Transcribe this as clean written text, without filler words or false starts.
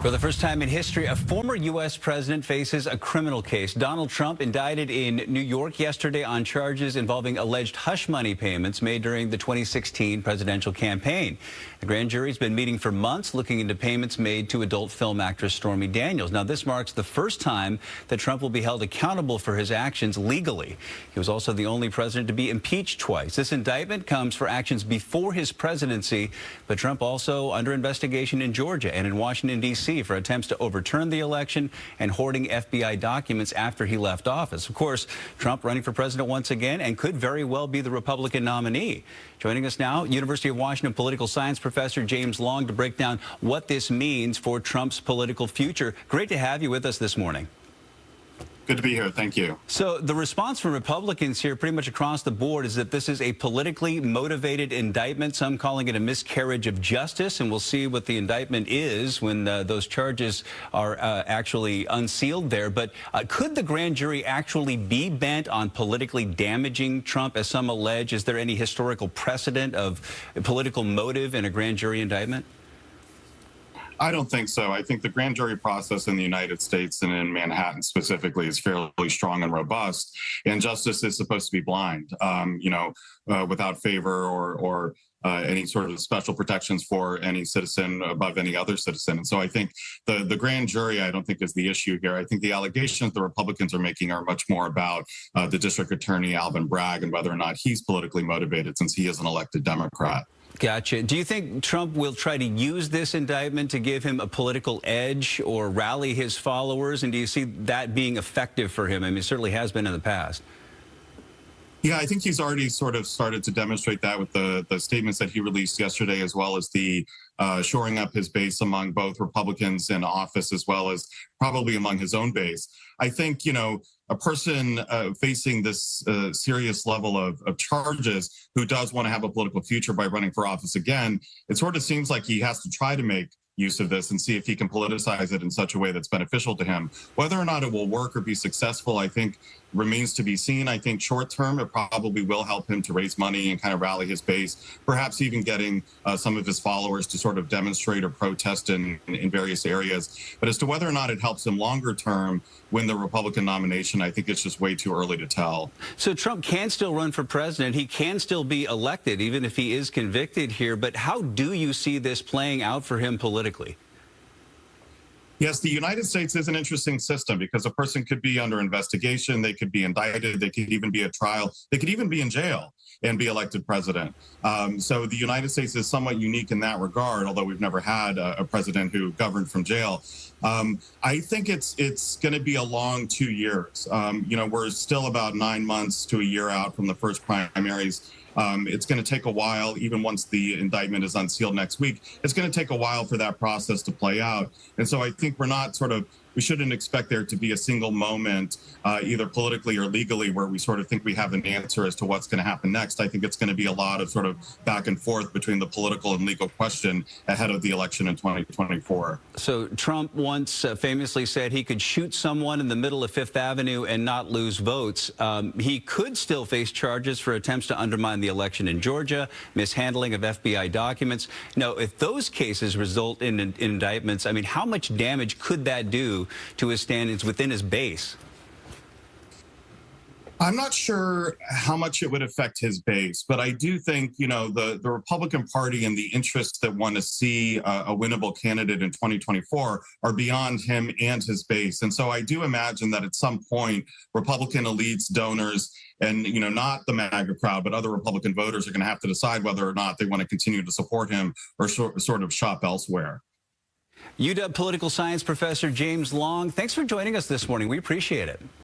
For the first time in history, a former U.S. president faces a criminal case. Donald Trump indicted in New York yesterday on charges involving alleged hush money payments made during the 2016 presidential campaign. The grand jury's been meeting for months looking into payments made to adult film actress Stormy Daniels. Now, this marks the first time that Trump will be held accountable for his actions legally. He was also the only president to be impeached twice. This indictment comes for actions before his presidency, but Trump also under investigation in Georgia and in Washington, D.C. for attempts to overturn the election and hoarding FBI documents after he left office. Of course, Trump running for president once again and could very well be the Republican nominee. Joining us now, University of Washington political science professor James Long to break down what this means for Trump's political future. Great to have you with us this morning. Good to be here. Thank you. So the response from Republicans here pretty much across the board is that this is a politically motivated indictment, some calling it a miscarriage of justice, and we'll see what the indictment is when those charges are actually unsealed there. But could the grand jury actually be bent on politically damaging Trump, as some allege? Is there any historical precedent of political motive in a grand jury indictment? I don't think so. I think the grand jury process in the United States and in Manhattan specifically is fairly strong and robust, and justice is supposed to be blind, without favor or any sort of special protections for any citizen above any other citizen. And so I think the grand jury, I don't think is the issue here. I think the allegations the Republicans are making are much more about the district attorney, Alvin Bragg, and whether or not he's politically motivated since he is an elected Democrat. Gotcha. Do you think Trump will try to use this indictment to give him a political edge or rally his followers? And do you see that being effective for him? I mean, it certainly has been in the past. Yeah, I think he's already sort of started to demonstrate that with the statements that he released yesterday, as well as the shoring up his base among both Republicans in office, as well as probably among his own base. I think, a person facing this serious level of charges who does want to have a political future by running for office again, it sort of seems like he has to try to make use of this and see if he can politicize it in such a way that's beneficial to him. Whether or not it will work or be successful, I think remains to be seen. I think short term, it probably will help him to raise money and kind of rally his base, perhaps even getting some of his followers to sort of demonstrate or protest in various areas. But as to whether or not it helps him longer term win the Republican nomination, I think it's just way too early to tell. So Trump can still run for president. He can still be elected, even if he is convicted here. But how do you see this playing out for him politically? Yes, the United States is an interesting system because a person could be under investigation, they could be indicted, they could even be at trial, they could even be in jail and be elected president. So the United States is somewhat unique in that regard, although we've never had a president who governed from jail. I think it's going to be a long 2 years. We're still about 9 months to a year out from the first primaries. It's going to take a while, even once the indictment is unsealed next week. It's going to take a while for that process to play out. And so I think we shouldn't expect there to be a single moment, either politically or legally, where we sort of think we have an answer as to what's going to happen next. I think it's going to be a lot of sort of back and forth between the political and legal question ahead of the election in 2024. So Trump once famously said he could shoot someone in the middle of Fifth Avenue and not lose votes. He could still face charges for attempts to undermine the election in Georgia, mishandling of FBI documents. Now, if those cases result in indictments, I mean, how much damage could that do to his standings within his base? I'm not sure how much it would affect his base, but I do think, the Republican Party and the interests that want to see a winnable candidate in 2024 are beyond him and his base. And so I do imagine that at some point, Republican elites, donors, and, not the MAGA crowd, but other Republican voters are going to have to decide whether or not they want to continue to support him or sort of shop elsewhere. UW political science professor James Long, thanks for joining us this morning. We appreciate it.